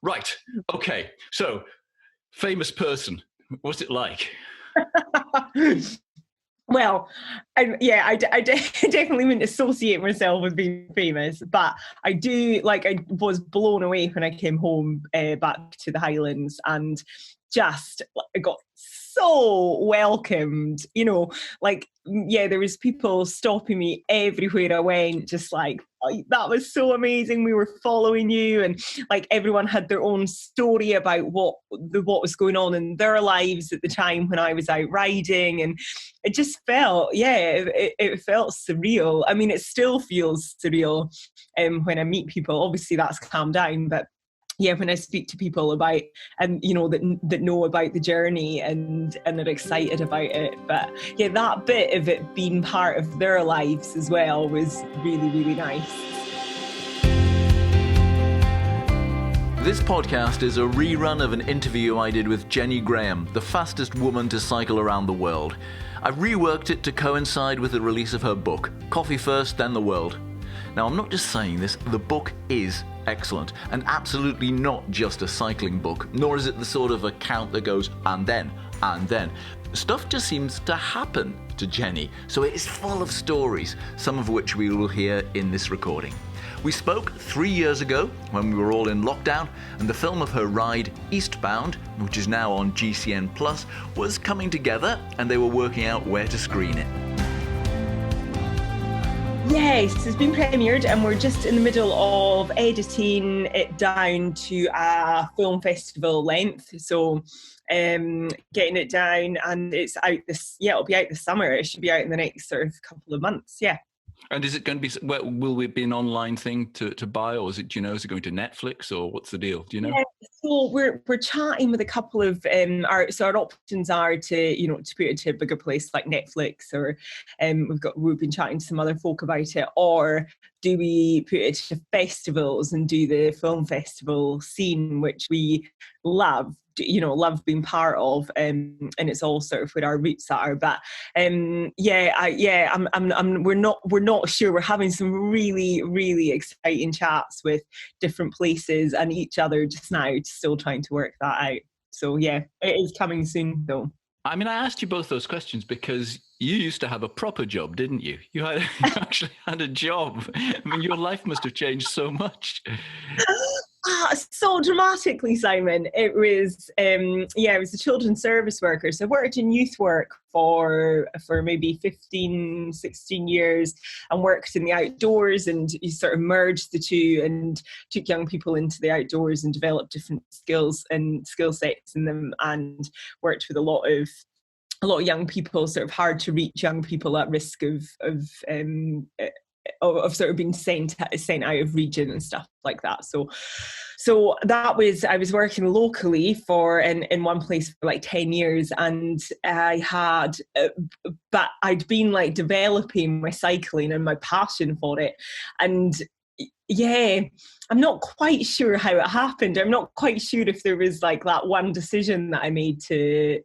Right. Okay. So, famous person. What's it like? Well, I definitely wouldn't associate myself with being famous, but I do, like, I was blown away when I came home back to the Highlands, and just I got so welcomed, like, yeah, there was people stopping me everywhere I went, just like, oh, that was so amazing, we were following you, and like everyone had their own story about what was going on in their lives at the time when I was out riding, and it just felt, it felt surreal. I mean, it still feels surreal when I meet people. Obviously that's calmed down, but yeah, when I speak to people about, and that know about the journey and are excited about it, but yeah, that bit of it being part of their lives as well was really, really nice. This podcast is a rerun of an interview I did with Jenny Graham, the fastest woman to cycle around the world. I've reworked it to coincide with the release of her book, Coffee First, Then the World. Now, I'm not just saying this, the book is excellent, and absolutely not just a cycling book, nor is it the sort of account that goes, and then. Stuff just seems to happen to Jenny, so it is full of stories, some of which we will hear in this recording. We spoke 3 years ago when we were all in lockdown, and the film of her ride, Eastbound, which is now on GCN+, was coming together, and they were working out where to screen it. Yes, it's been premiered and we're just in the middle of editing it down to a film festival length. So getting it down, and it's out it'll be out this summer. It should be out in the next sort of couple of months. Yeah. And is it going to be, will it be an online thing to buy, or is it going to Netflix, or what's the deal? Do you know? Yeah, so we're chatting with a couple of our options are to put it to a bigger place like Netflix, or we've been chatting to some other folk about it, or do we put it to festivals and do the film festival scene, which we love being part of, and it's all sort of where our roots are. But we're not sure. We're having some really, really exciting chats with different places and each other just now, still trying to work that out. So yeah, it is coming soon though. I mean, I asked you both those questions because you used to have a proper job, didn't you? You actually had a job. I mean, your life must have changed so much. So dramatically, Simon. It was I was a children's service worker. So I worked in youth work for maybe 15, 16 years, and worked in the outdoors, and you sort of merged the two and took young people into the outdoors and developed different skills and skill sets in them, and worked with a lot of young people, sort of hard to reach young people at risk of sort of being sent out of region and stuff like that. So that was, I was working locally in one place for like 10 years, and I had, but I'd been like developing my cycling and my passion for it. And yeah, I'm not quite sure how it happened. I'm not quite sure if there was like that one decision that I made to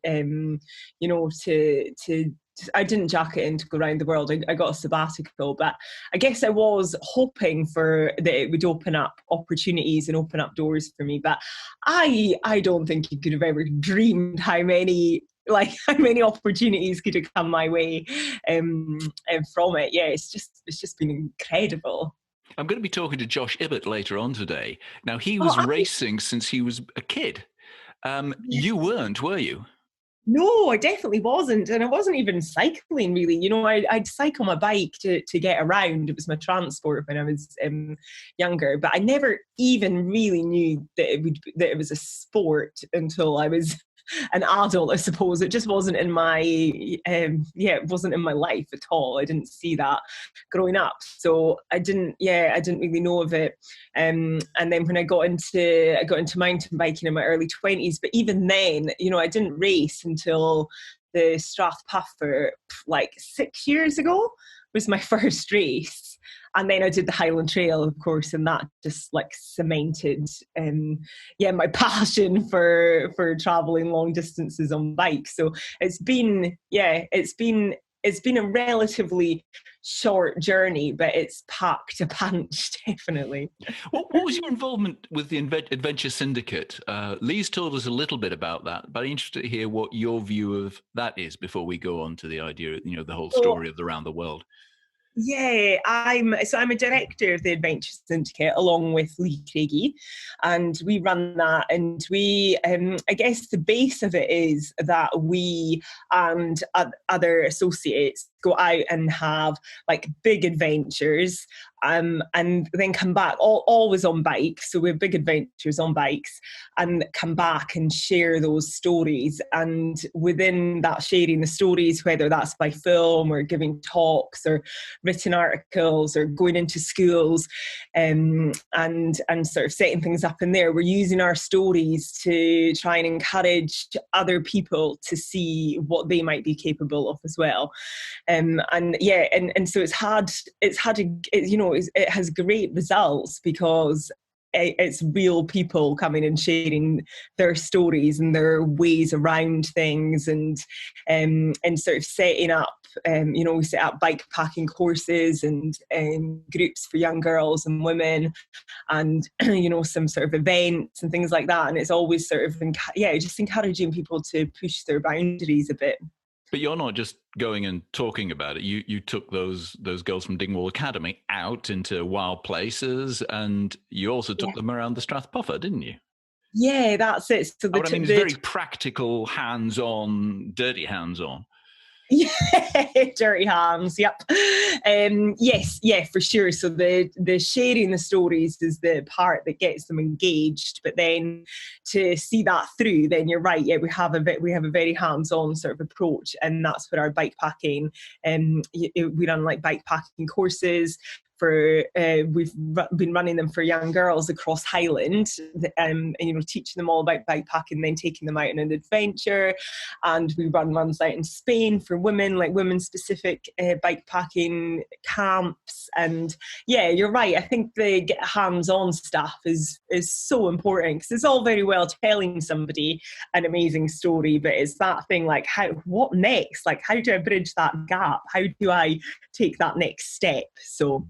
I didn't jack it in to go around the world. I got a sabbatical, but I guess I was hoping that it would open up opportunities and open up doors for me. But I don't think you could have ever dreamed how many opportunities could have come my way from it. Yeah, it's just been incredible. I'm going to be talking to Josh Ibbott later on today. Now, he was racing since he was a kid. You weren't, were you? No, I definitely wasn't. And I wasn't even cycling, really. I'd cycle my bike to get around. It was my transport when I was younger. But I never even really knew that it was a sport until I was an adult, I suppose. It just wasn't in my it wasn't in my life at all. I didn't see that growing up, so I didn't really know of it. And then when I got into mountain biking in my early 20s, but even then, I didn't race until the Strathpuffer, like 6 years ago was my first race. And then I did the Highland Trail, of course, and that just like cemented, my passion for traveling long distances on bikes. So it's been it's been a relatively short journey, but it's packed a punch, definitely. What was your involvement with the Adventure Syndicate? Lee's told us a little bit about that, but I'm interested to hear what your view of that is before we go on to the idea, the whole story of the round the world. Yeah, I'm a director of the Adventure Syndicate along with Lee Craigie, and we run that. And we, I guess, the base of it is that we and other associates go out and have like big adventures, and then come back, always on bikes. So we have big adventures on bikes, and come back and share those stories. And within that sharing the stories, whether that's by film or giving talks or written articles or going into schools, and sort of setting things up in there, we're using our stories to try and encourage other people to see what they might be capable of as well. And so it has great results because it's real people coming and sharing their stories and their ways around things, and sort of setting up, we set up bike packing courses and groups for young girls and women, and some sort of events and things like that. And it's always sort of just encouraging people to push their boundaries a bit. But you're not just going and talking about it. You took those girls from Dingwall Academy out into wild places, and you also took them around the Strathpuffer, didn't you? Yeah, that's it. So it's very practical, hands-on, dirty hands-on. Yeah, dirty hands. Yep. Yes, yeah, for sure. So the sharing the stories is the part that gets them engaged. But then to see that through, then you're right. Yeah, we have a very hands-on sort of approach, and that's where our bike packing. We run like bike packing courses. We've been running them for young girls across Highland, and teaching them all about bikepacking, then taking them out on an adventure. And we run ones out in Spain for women, like women-specific bikepacking camps. And yeah, you're right. I think the hands-on stuff is so important, because it's all very well telling somebody an amazing story, but it's that thing like, what next? Like, how do I bridge that gap? How do I take that next step? So.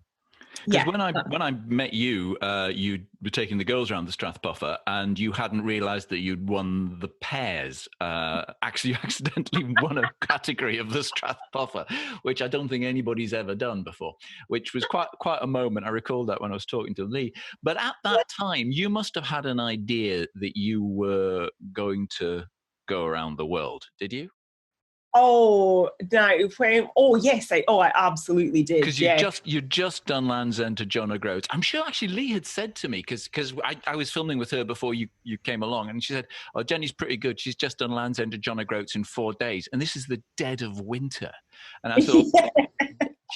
Because when I met you, you were taking the girls around the Strathpuffer, and you hadn't realised that you'd won the pairs. Actually, you accidentally won a category of the Strathpuffer, which I don't think anybody's ever done before, which was quite a moment. I recall that when I was talking to Lee. But at that time, you must have had an idea that you were going to go around the world, did you? Oh no! Yes, I absolutely did. Because you'd just done Land's End to John O'Groats. I'm sure actually Lee had said to me, because I was filming with her before you came along, and she said, "Oh, Jenny's pretty good. She's just done Land's End to John O'Groats in 4 days, and this is the dead of winter." And I thought,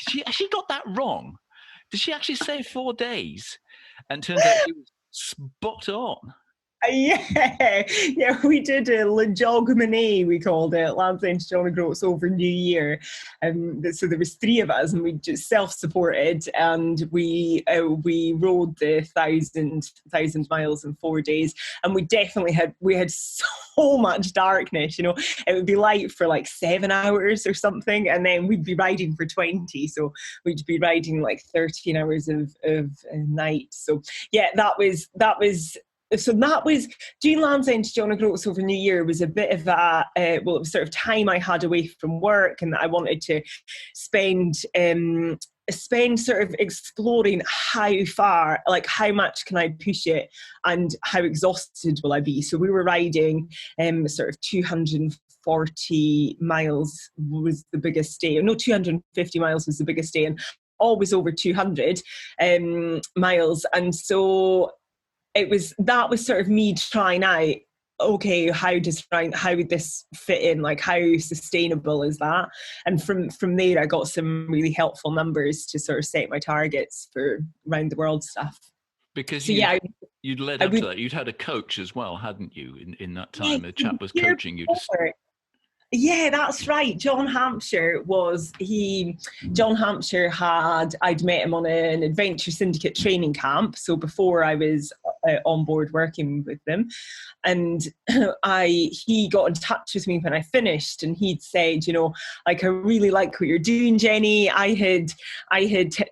she got that wrong. Did she actually say 4 days? And it turns out she was spot on. Yeah, we did a Le Jogmane, we called it, Land's End to John O'Groats over New Year. So there was 3 of us, and we just self-supported, and we rode the 1,000 miles in 4 days. And we definitely had so much darkness. It would be light for like 7 hours or something, and then we'd be riding for 20. So we'd be riding like 13 hours of night. So yeah, that was doing Land's End to John O'Groats over New Year was a bit of it was sort of time I had away from work, and that I wanted to spend sort of exploring how far, like how much can I push it, and how exhausted will I be. So we were riding sort of 240 miles was the biggest day. No, 250 miles was the biggest day, and always over 200 miles. And so that was sort of me trying out, okay, how would this fit in? Like, how sustainable is that? And from there, I got some really helpful numbers to sort of set my targets for round the world stuff. Because you'd led up to that. You'd had a coach as well, hadn't you? In that time, a chap was coaching you. Yeah, that's right. John Hampshire I'd met him on an Adventure Syndicate training camp. So before I was on board working with them. And he got in touch with me when I finished, and he'd said, like, I really like what you're doing, Jenny. I had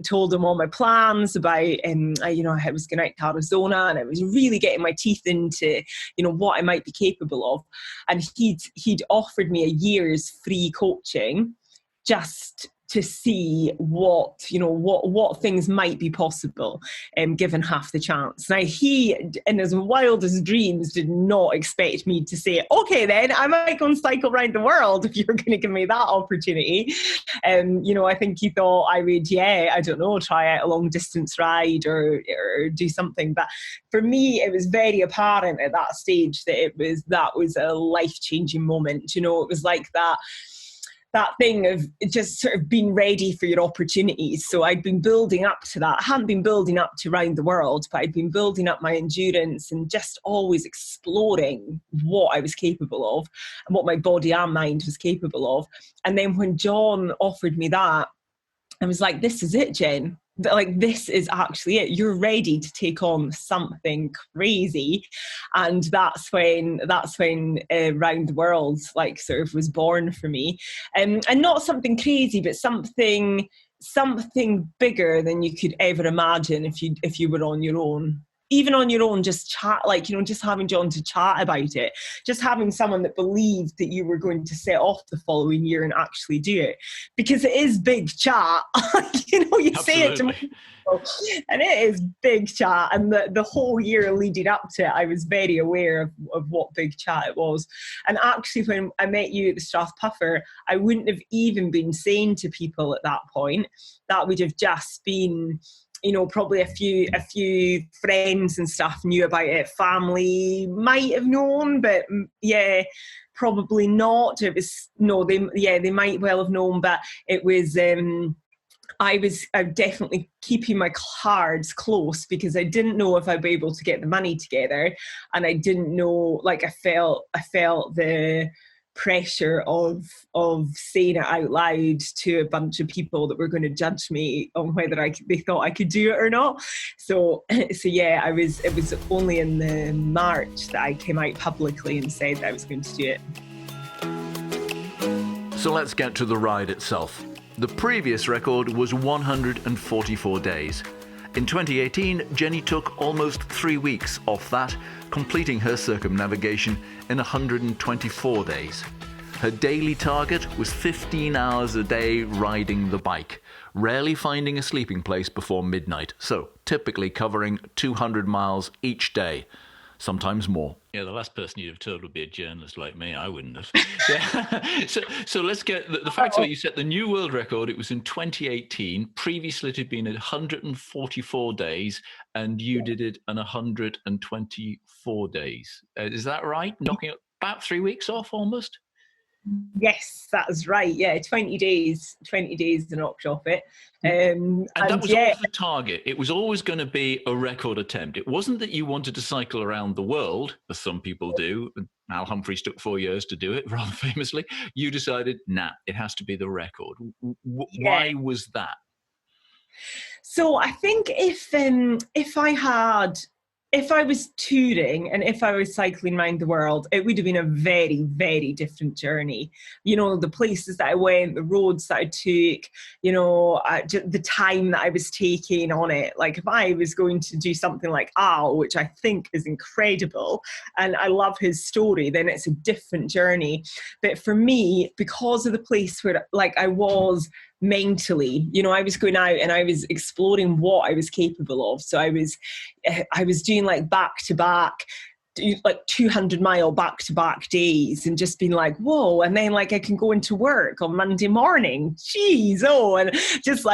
told him all my plans about, I was going out to Arizona, and I was really getting my teeth into, what I might be capable of. And he'd offered me a year's free coaching just to see what things might be possible, given half the chance. Now, he, in his wildest dreams, did not expect me to say, okay, then I might go and cycle around the world if you're going to give me that opportunity. I think he thought I would, try out a long distance ride or do something. But for me, it was very apparent at that stage that was a life-changing moment. It was like that thing of just sort of being ready for your opportunities. So I'd been building up to that. I hadn't been building up to around the world, but I'd been building up my endurance and just always exploring what I was capable of and what my body and mind was capable of. And then when John offered me that, I was like, this is it, Jen. Like, this is actually it. You're ready to take on something crazy. And that's when Round the World, like, sort of was born for me. And not something crazy, but something bigger than you could ever imagine if you were on your own. Even on your own, just chat, just having John to chat about it, just having someone that believed that you were going to set off the following year and actually do it. Because it is big chat. You Absolutely. say it to me, and it is big chat. And the whole year leading up to it, I was very aware of what big chat it was. And actually, when I met you at the Strath Puffer, I wouldn't have even been saying to people at that point. That would have just been, probably a few friends and stuff knew about it. Family might have known, but probably not. It was, they might well have known, but it was, I was definitely keeping my cards close because I didn't know if I'd be able to get the money together. And I didn't know, I felt the pressure of saying it out loud to a bunch of people that were going to judge me on whether they thought I could do it or not. So yeah, it was only in the March that I came out publicly and said that I was going to do it. So let's get to the ride itself. The previous record was 144 days. In 2018, Jenny took almost 3 weeks off that, completing her circumnavigation in 124 days. Her daily target was 15 hours a day riding the bike, rarely finding a sleeping place before midnight, so typically covering 200 miles each day, sometimes more. Yeah, the last person you'd have told would be a journalist like me. I wouldn't have. Yeah. So let's get the facts of it. You set the new world record. It was in 2018. Previously, it had been 144 days, and you did it in 124 days. Is that right? Knocking about 3 weeks off almost? Yes, that is right. Yeah, 20 days to knock off it. And that was always the target. It was always going to be a record attempt. It wasn't that you wanted to cycle around the world, as some people do. Al Humphreys took 4 years to do it, rather famously. You decided, it has to be the record. Why was that? So I think if I was touring and if I was cycling around the world, it would have been a very, very different journey. The places that I went, the roads that I took, the time that I was taking on it. Like, if I was going to do something like Al, which I think is incredible, and I love his story, then it's a different journey. But for me, because of the place where, I was mentally, I was going out and I was exploring what I was capable of. So I was doing back to back, 200-mile back-to-back days and just being like, whoa. And then I can go into work on Monday morning, and just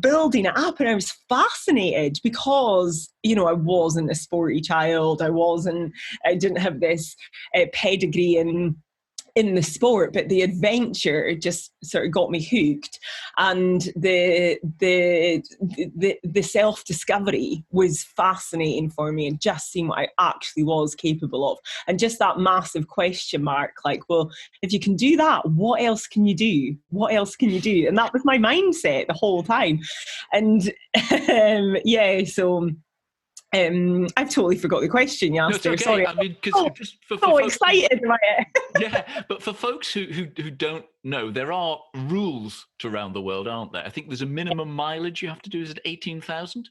building it up. And I was fascinated because, I wasn't a sporty child. I didn't have this pedigree in the sport, but the adventure just sort of got me hooked, and the self-discovery was fascinating for me, and just seeing what I actually was capable of, and just that massive question mark, well, if you can do that, what else can you do? And that was my mindset the whole time. And I've totally forgot the question you No, asked it's there. okay. Sorry. I mean, because just for So folks excited about it. yeah, but for folks who don't know, there are rules to around the world, aren't there? I think there's a minimum mileage you have to do. Is it 18,000?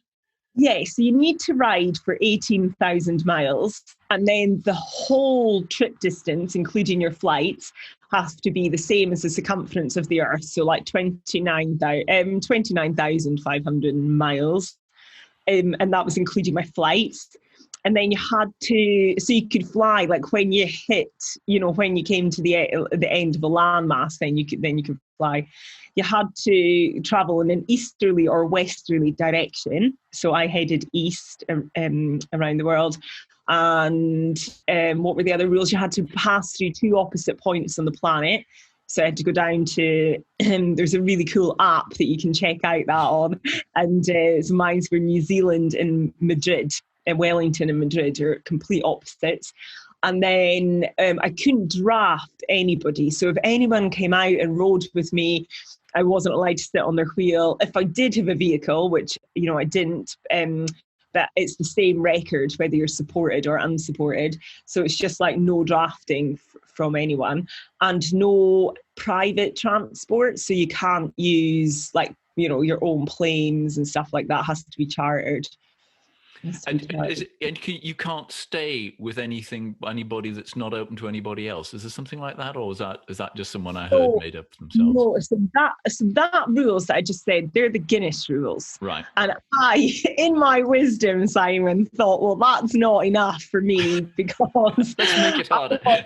Yes, so you need to ride for 18,000 miles, and then the whole trip distance, including your flights, has to be the same as the circumference of the Earth. So like 29,500 miles. And that was including my flights. And then you had to, so you could fly, like when you hit, when you came to the end of a landmass, then you could fly. You had to travel in an easterly or westerly direction. So I headed east around the world. And what were the other rules? You had to pass through two opposite points on the planet. So I had to go down to, there's a really cool app that you can check out that on. And so mine's were New Zealand and Madrid. Wellington and Madrid are complete opposites. And then I couldn't draft anybody. So if anyone came out and rode with me, I wasn't allowed to sit on their wheel. If I did have a vehicle, which, I didn't, but it's the same record, whether you're supported or unsupported. So it's just like no drafting from anyone, and no private transport. So you can't use your own planes and stuff like that. It has to be chartered. And you can't stay with anybody that's not open to anybody else. Is there something like that, or is that just someone I heard made up themselves? No, so that rules that I just said, they're the Guinness rules. Right. And I, in my wisdom, Simon, thought, well, that's not enough for me because let's make it harder. Yeah,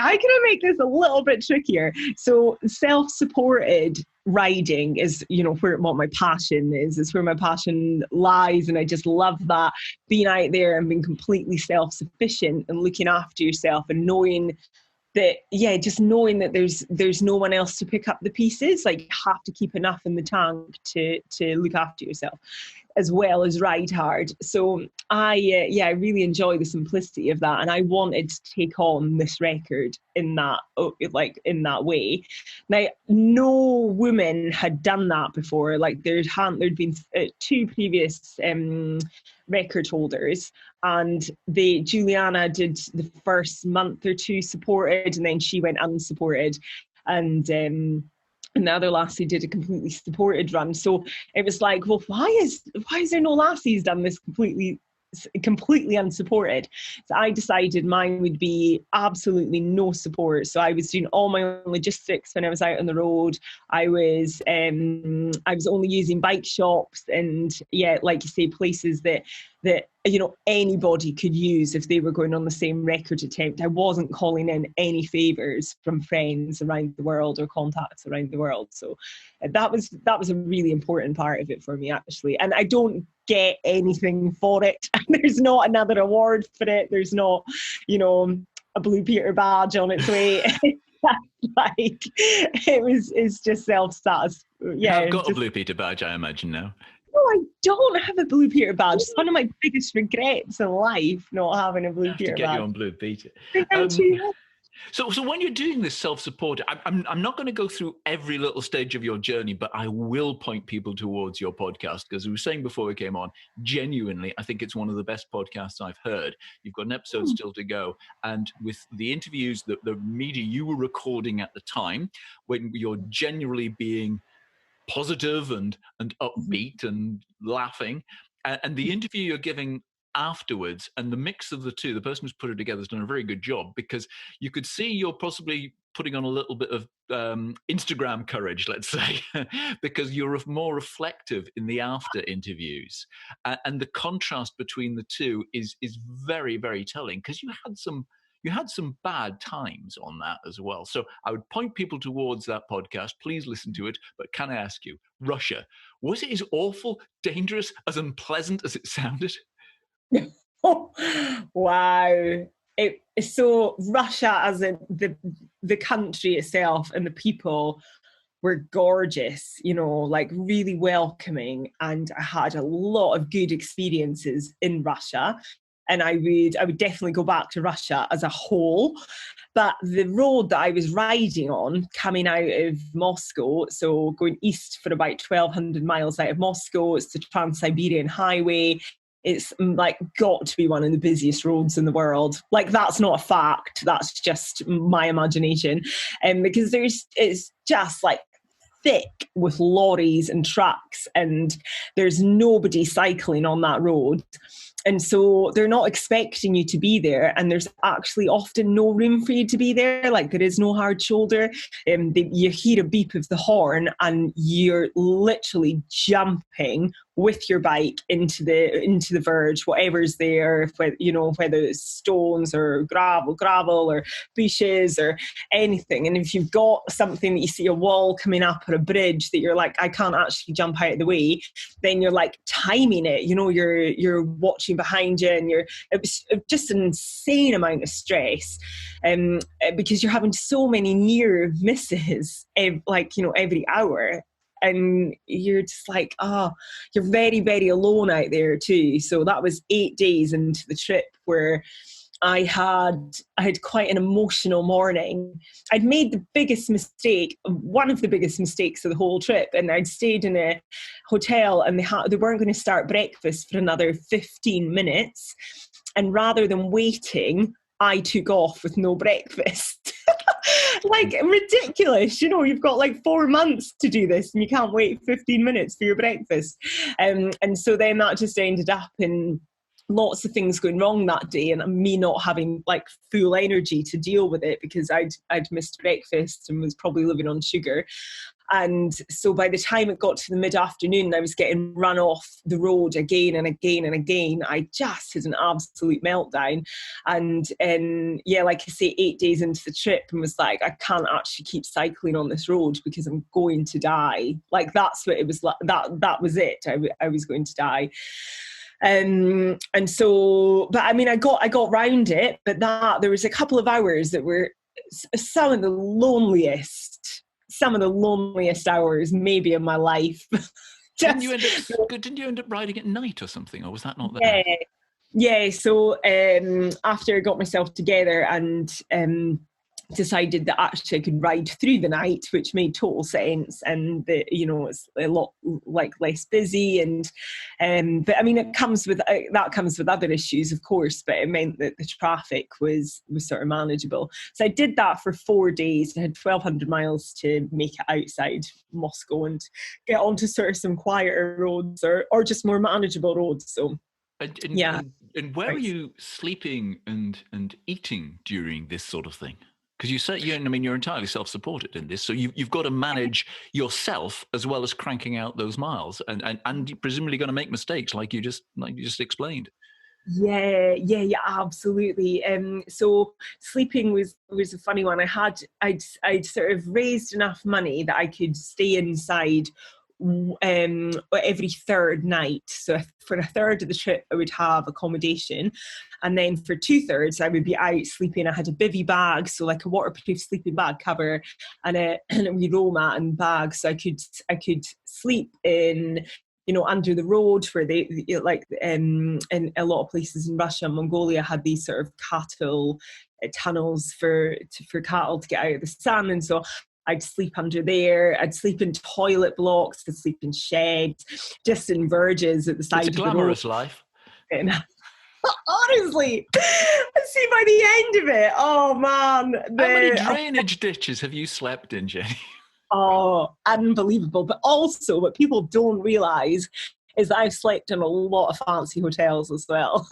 how can I make this a little bit trickier? So self-supported riding is, what my passion is. It's where my passion lies, and I just love that, being out there and being completely self-sufficient and looking after yourself, and knowing that, just knowing that there's no one else to pick up the pieces. Like, you have to keep enough in the tank to look after yourself, as well as ride hard. So I really enjoy the simplicity of that, and I wanted to take on this record in that way. Now, no woman had done that before. Like, there'd been two previous record holders, and Juliana did the first month or two supported, and then she went unsupported, and the other lassie did a completely supported run. So it was like, well, why is there no lassies done this completely unsupported? So I decided mine would be absolutely no support. So I was doing all my own logistics when I was out on the road. I was only using bike shops and, like you say, places that anybody could use if they were going on the same record attempt. I wasn't calling in any favours from friends around the world or contacts around the world. So that was a really important part of it for me, actually. And I don't get anything for it. There's not another award for it. There's not, a Blue Peter badge on its way. It's just self-satisfied. Yeah, I've got a Blue Peter badge, I imagine now. No, I don't have a Blue Peter badge. It's one of my biggest regrets in life, not having a Blue Peter badge. To get you on Blue Peter. So when you're doing this self-support, I'm not going to go through every little stage of your journey, but I will point people towards your podcast, because we were saying before we came on, genuinely, I think it's one of the best podcasts I've heard. You've got an episode still to go. And with the interviews, the media you were recording at the time, when you're genuinely being positive and upbeat and laughing, and the interview you're giving afterwards, and the mix of the two, the person who's put it together has done a very good job, because you could see you're possibly putting on a little bit of Instagram courage, let's say, because you're more reflective in the after interviews, and the contrast between the two is very, very telling, because you had some bad times on that as well. So I would point people towards that podcast. Please listen to it. But can I ask you, Russia, was it as awful, dangerous, as unpleasant as it sounded? Wow. So Russia, as the country itself and the people, were gorgeous, like really welcoming. And I had a lot of good experiences in Russia. And I would definitely go back to Russia as a whole. But the road that I was riding on, coming out of Moscow, so going east for about 1,200 miles out of Moscow, it's the Trans-Siberian Highway. it's like got to be one of the busiest roads in the world. Like, that's not a fact, that's just my imagination. Because it's just like thick with lorries and trucks, and there's nobody cycling on that road. And so they're not expecting you to be there, and there's actually often no room for you to be there. Like, there is no hard shoulder. You hear a beep of the horn and you're literally jumping with your bike into the verge, whatever's there, whether it's stones or gravel or bushes or anything. And if you've got something that you see, a wall coming up or a bridge that you're like, I can't actually jump out of the way, then you're like timing it, you're watching behind you, and it was just an insane amount of stress, because you're having so many near misses, every hour. And you're just like, you're very, very alone out there too. So that was 8 days into the trip where I had quite an emotional morning. I'd made the biggest mistake, one of the biggest mistakes of the whole trip, and I'd stayed in a hotel, and they weren't going to start breakfast for another 15 minutes. And rather than waiting, I took off with no breakfast. Like, ridiculous. You've got like 4 months to do this, and you can't wait 15 minutes for your breakfast. And so then that just ended up in lots of things going wrong that day, and me not having like full energy to deal with it, because I'd missed breakfast and was probably living on sugar. And so by the time it got to the mid-afternoon, I was getting run off the road again and again and again. I just had an absolute meltdown. And like I say, 8 days into the trip, and was like, I can't actually keep cycling on this road because I'm going to die. Like, that's what it was like. That was it. I was going to die. And so, but I mean, I got round it, but there was a couple of hours that were some of the loneliest hours maybe in my life. Didn't you end up riding at night or something, or was that not there? Yeah. So after I got myself together and decided that actually I could ride through the night, which made total sense, and it's a lot like less busy, and but I mean, that comes with other issues, of course, but it meant that the traffic was sort of manageable. So I did that for 4 days. I had 1,200 miles to make it outside Moscow and get onto sort of some quieter roads or just more manageable roads. So and where are you sleeping and eating during this sort of thing? Because you're entirely self-supported in this, so you've got to manage yourself as well as cranking out those miles, and you're presumably going to make mistakes, like you just explained. Yeah, absolutely. So sleeping was a funny one. I'd sort of raised enough money that I could stay inside every third night. So for a third of the trip I would have accommodation, and then for 2/3 I would be out sleeping. I had a bivy bag, so like a waterproof sleeping bag cover and a wee roll mat and bag, so I could sleep in under the road, where they in a lot of places in Russia and Mongolia had these sort of cattle tunnels for cattle to get out of the sun. And so I'd sleep under there. I'd sleep in toilet blocks. I'd sleep in sheds, just in verges at the side of the road. It's a glamorous life. And honestly, see, by the end of it, oh man. How many drainage ditches have you slept in, Jenny? Oh, unbelievable. But also, what people don't realise is that I've slept in a lot of fancy hotels as well.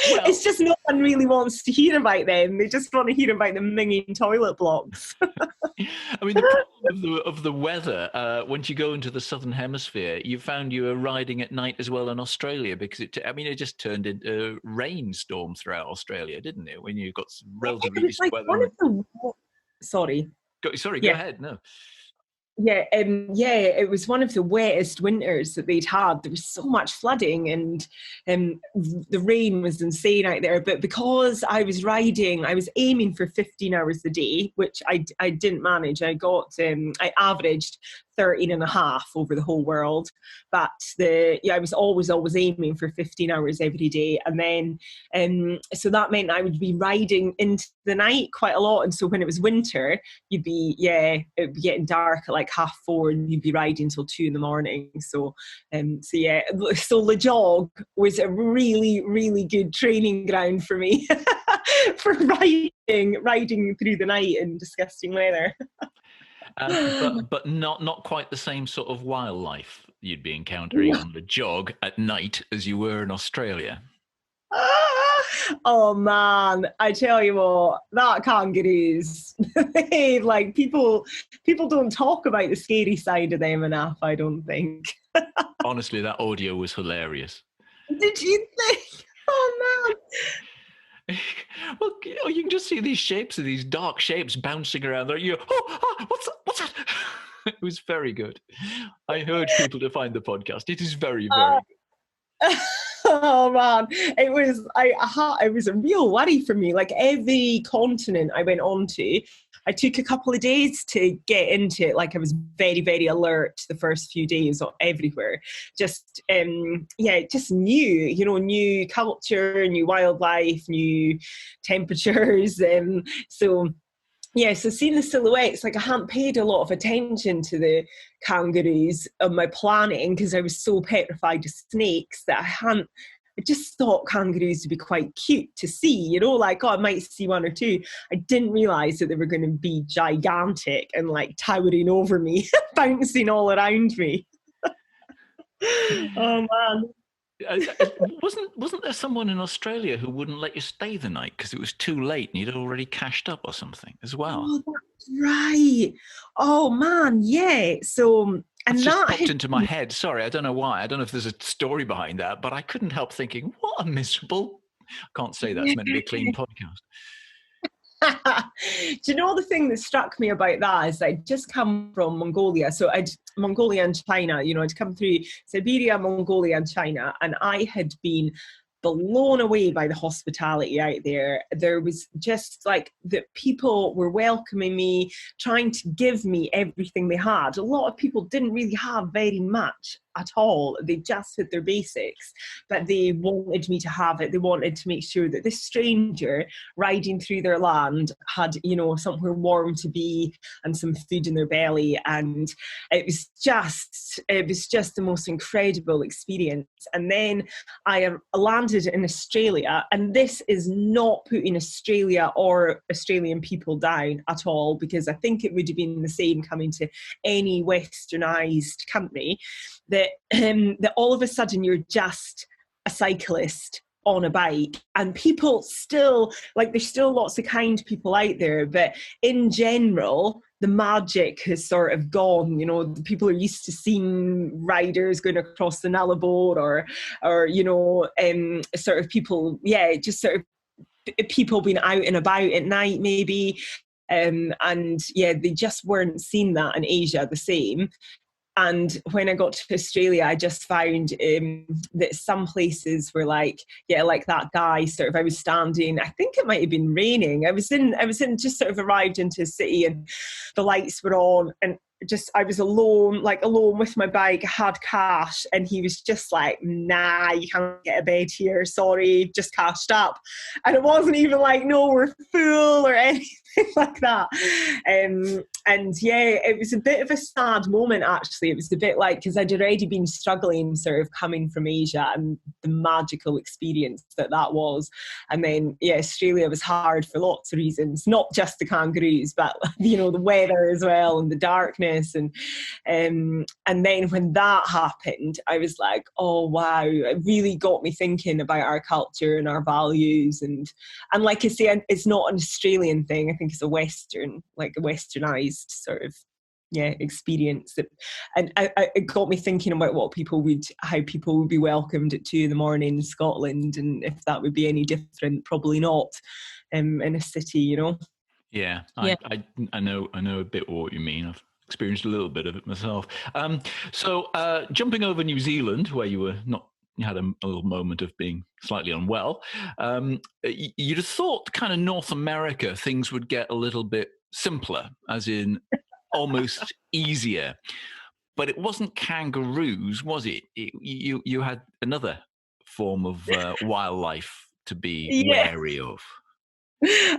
It's just no one really wants to hear about them. They just want to hear about the minging toilet blocks. I mean, the problem of the weather, once you go into the southern hemisphere, you found you were riding at night as well in Australia, because it just turned into a rainstorm throughout Australia, didn't it? When you got relatively decent weather. Sorry. Go ahead. No. Yeah, it was one of the wettest winters that they'd had. There was so much flooding, and the rain was insane out there. But because I was riding, I was aiming for 15 hours a day, which I didn't manage. I averaged 13.5 over the whole world, but I was always aiming for 15 hours every day. And then so that meant I would be riding into the night quite a lot. And so when it was winter, it'd be getting dark at like like 4:30 and you'd be riding till 2 a.m. So yeah, so the jog was a really, really good training ground for me for riding through the night in disgusting weather. But not quite the same sort of wildlife you'd be encountering on the jog at night as you were in Australia. Oh man, I tell you what, that kangaroos, like people don't talk about the scary side of them enough, I don't think. Honestly, that audio was hilarious. Did you think? Oh man. Well, you can just see these shapes of these dark shapes bouncing around there. What's that? It was very good. I urge people to find the podcast. It is very, very good. Oh man, it was a real worry for me. Like every continent I went on to, I took a couple of days to get into it. Like I was very, very alert the first few days everywhere. Just just new culture, new wildlife, new temperatures. So seeing the silhouettes, like I hadn't paid a lot of attention to the kangaroos on my planning because I was so petrified of snakes that I just thought kangaroos would be quite cute to see, like, I might see one or two. I didn't realise that they were going to be gigantic and like towering over me, bouncing all around me. Oh man. Wasn't there someone in Australia who wouldn't let you stay the night because it was too late and you'd already cashed up or something as well? Oh, that's right. Oh man, yeah. So and that's just that popped into my head. Sorry, I don't know why. I don't know if there's a story behind that, but I couldn't help thinking, what a miserable. I can't say that. It's meant to be a clean podcast. Do you know the thing that struck me about that is I'd just come from Mongolia. So Mongolia and China, I'd come through Siberia, Mongolia and China, and I had been blown away by the hospitality out there. There was just like the people were welcoming me, trying to give me everything they had. A lot of people didn't really have very much at all. They just had their basics, but they wanted me to have it. They wanted to make sure that this stranger riding through their land had, somewhere warm to be and some food in their belly. And it was just the most incredible experience. And then I landed in Australia, and this is not putting Australia or Australian people down at all, because I think it would have been the same coming to any westernized country, that all of a sudden you're just a cyclist on a bike, and people still, like, there's still lots of kind people out there, but in general the magic has sort of gone. People are used to seeing riders going across the Nullarbor or sort of people, just sort of people being out and about at night maybe, they just weren't seeing that in Asia the same. And when I got to Australia, I just found that some places were like that guy sort of, I was standing, I think it might have been raining. I was in just sort of arrived into a city and the lights were on, and I was alone with my bike. I had cash, and he was just like, nah, you can't get a bed here, sorry, just cashed up. And it wasn't even like, no, we're full or anything like that. It was a bit of a sad moment, actually. It was a bit like, because I'd already been struggling sort of coming from Asia and the magical experience that was. And then, Australia was hard for lots of reasons, not just the kangaroos, but, the weather as well and the darkness. And then when that happened, I was like, oh, wow, it really got me thinking about our culture and our values. And like I say, it's not an Australian thing. I think it's a westernized sort of experience that, and it got me thinking about how people would be welcomed at 2 a.m. in Scotland, and if that would be any different. Probably not in a city, I know a bit what you mean. I've experienced a little bit of it myself. So jumping over New Zealand, where you had a little moment of being slightly unwell, you'd have thought kind of North America, things would get a little bit simpler, as in almost easier. But it wasn't kangaroos, was it? You had another form of wildlife to be wary of.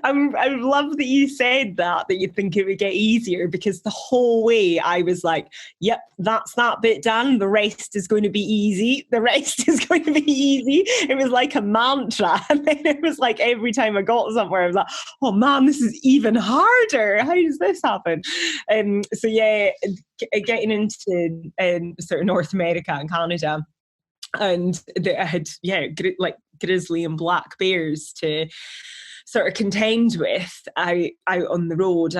I love that you said that you think it would get easier, because the whole way I was like, yep, that's that bit done. The rest is going to be easy. The rest is going to be easy. It was like a mantra. And then it was like every time I got somewhere, I was like, oh man, this is even harder. How does this happen? So yeah, getting into sort of North America and Canada, and I had, like grizzly and black bears to sort of contend with out on the road.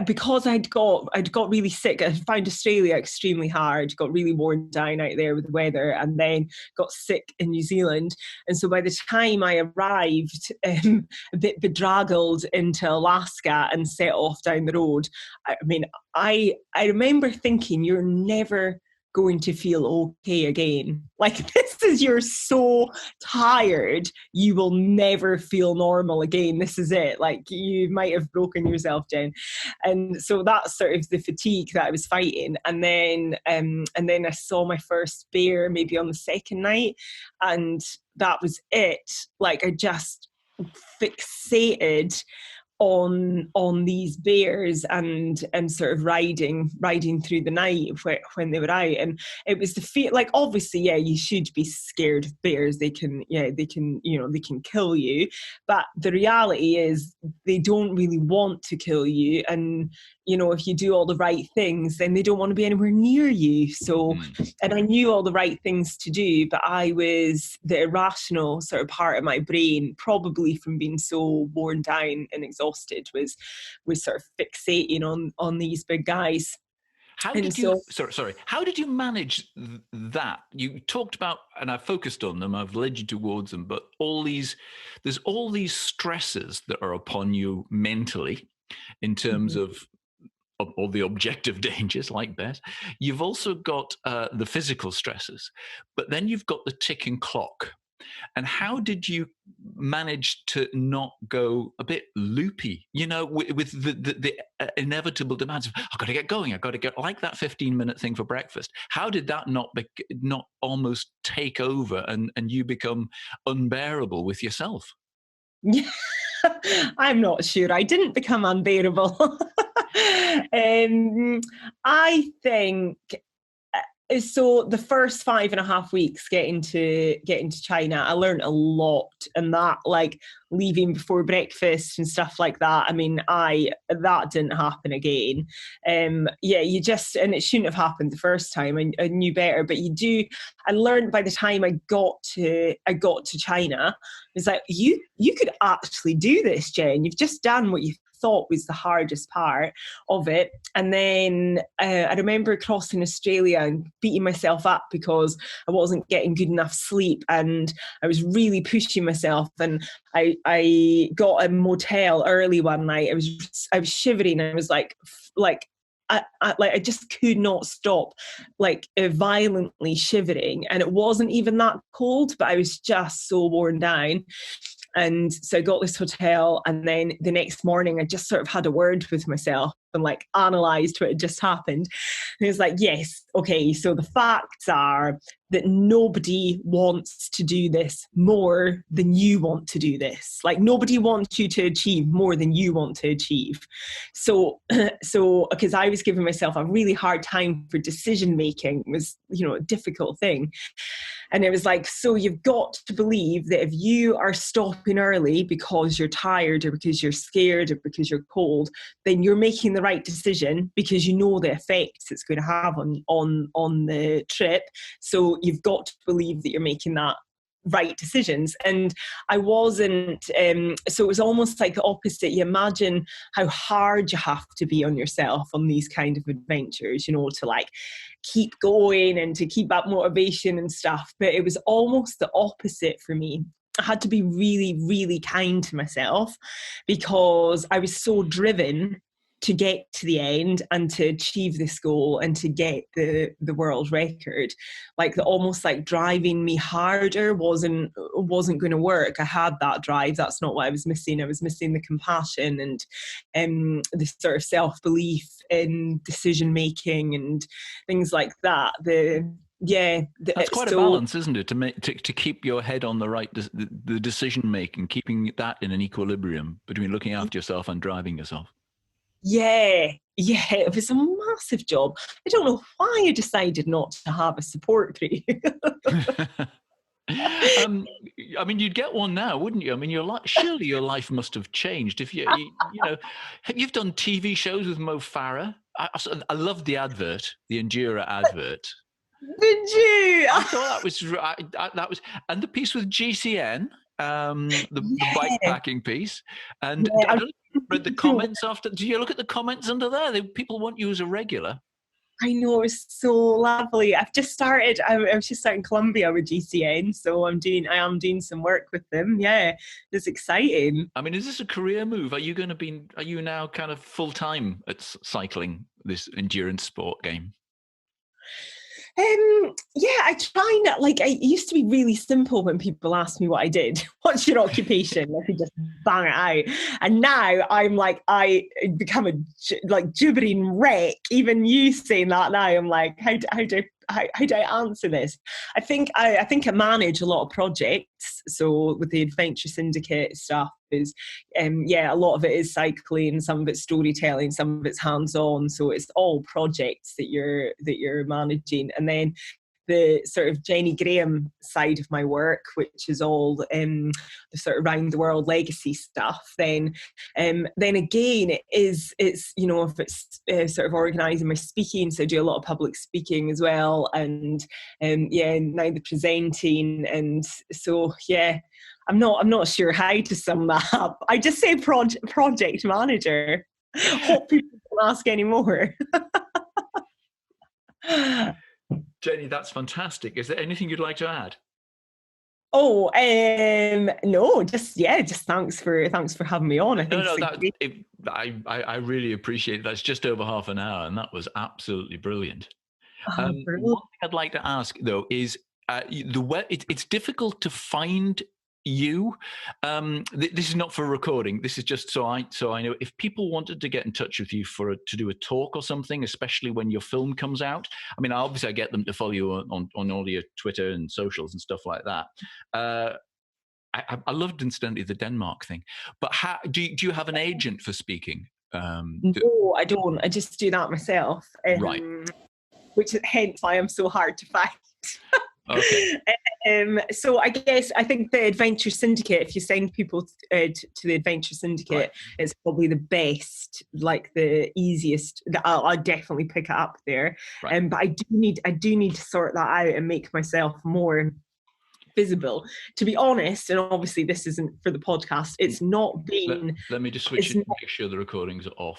Because I'd got really sick. I found Australia extremely hard, got really worn down out there with the weather, and then got sick in New Zealand. And so by the time I arrived, a bit bedraggled into Alaska and set off down the road, I remember thinking, you're never going to feel okay again. Like, this is, you're so tired, you will never feel normal again. This is it. Like, you might have broken yourself down. And so that's sort of the fatigue that I was fighting. And then I saw my first bear maybe on the second night, and that was it. Like, I just fixated on these bears and sort of riding through the night when they were out. And it was the fear, like, obviously, yeah, you should be scared of bears. They can kill you, but the reality is they don't really want to kill you. And if you do all the right things, then they don't want to be anywhere near you. So, and I knew all the right things to do, but the irrational sort of part of my brain, probably from being so worn down and exhausted, was sort of fixating on these big guys. How did you manage that? You talked about, and I've focused on them, I've led you towards them, but there's all these stresses that are upon you mentally in terms of all the objective dangers like bears. You've also got the physical stresses, but then you've got the ticking clock. And how did you manage to not go a bit loopy, with the inevitable demands of, I've got to get going, I've got to get, like that 15-minute thing for breakfast? How did that not almost take over and you become unbearable with yourself? Yeah, I'm not sure. I didn't become unbearable. I think so. The first 5.5 weeks getting to China, I learned a lot, and that, like, leaving before breakfast and stuff like that. That didn't happen again. And it shouldn't have happened the first time. I knew better, but I learned by the time I got to China, it's like, you could actually do this, Jen. You've just done what you thought was the hardest part of it. And then I remember crossing Australia and beating myself up because I wasn't getting good enough sleep, and I was really pushing myself. And I got a motel early one night. I was shivering. I was like I just could not stop, violently shivering. And it wasn't even that cold, but I was just so worn down. And so I got this hotel, and then the next morning I just sort of had a word with myself and analysed what had just happened. And it was like, yes, okay, so the facts are that nobody wants to do this more than you want to do this. Like, nobody wants you to achieve more than you want to achieve. So because I was giving myself a really hard time for decision making, was, a difficult thing. And it was like, so you've got to believe that if you are stopping early because you're tired or because you're scared or because you're cold, then you're making the right decision, because you know the effects it's going to have on the trip. So you've got to believe that you're making that right decisions. And I wasn't, so it was almost like the opposite. You imagine how hard you have to be on yourself on these kind of adventures, to keep going and to keep up motivation and stuff. But it was almost the opposite for me. I had to be really, really kind to myself, because I was so driven to get to the end and to achieve this goal and to get the world record. Almost driving me harder wasn't going to work. I had that drive. That's not what I was missing. I was missing the compassion and the sort of self-belief in decision making and things like that. That's quite a balance, isn't it? To keep your head on the right, the decision making, keeping that in an equilibrium between looking after yourself and driving yourself. Yeah, it was a massive job. I don't know why I decided not to have a support group. I mean, you'd get one now, wouldn't you? I mean, surely your life must have changed. If you know, you've done TV shows with Mo Farah. I loved the advert, the Endura advert. Did you? I thought that was, and the piece with GCN, the bike packing piece, and I don't read the comments after. Do you look at the comments under there? People want you as a regular. I know, it's so lovely. I've just started. I was just starting Colombia with GCN, so I am doing some work with them. Yeah, it's exciting. I mean, is this a career move? Are you now kind of full time at cycling, this endurance sport game? I try not, like, it used to be really simple when people asked me what I did. What's your occupation? I could just bang it out. And now I'm like, I become a gibbering wreck. Even you saying that now, I'm like, how do I answer this? I think I manage a lot of projects. So with the Adventure Syndicate stuff is, a lot of it is cycling, some of it's storytelling, some of it's hands-on. So it's all projects that you're managing. And then the sort of Jenny Graham side of my work, which is all the sort of round the world legacy stuff, then again it's if it's sort of organising my speaking, so I do a lot of public speaking as well, and now the presenting, and so I'm not sure how to sum that up. I just say project manager. Hope people don't ask any more. Jenny, that's fantastic. Is there anything you'd like to add? Oh, no, just thanks for having me on. I really appreciate it. That's just over half an hour, and that was absolutely brilliant. One thing I'd like to ask though is it's difficult to find you. This is not for recording. This is just so I know if people wanted to get in touch with you to do a talk or something, especially when your film comes out. I mean, obviously I get them to follow you on all your Twitter and socials and stuff like that. I loved incidentally the Denmark thing, but do you have an agent for speaking? No, I don't. I just do that myself. Right. Which hence why I'm so hard to find. Okay. So I think the Adventure Syndicate, if you send people to the Adventure Syndicate, right, it's probably the best, like the easiest. I'll definitely pick it up there. Right. But I do need to sort that out and make myself more visible. To be honest, and obviously this isn't for the podcast, it's not been. Let me just switch it and make sure the recordings are off.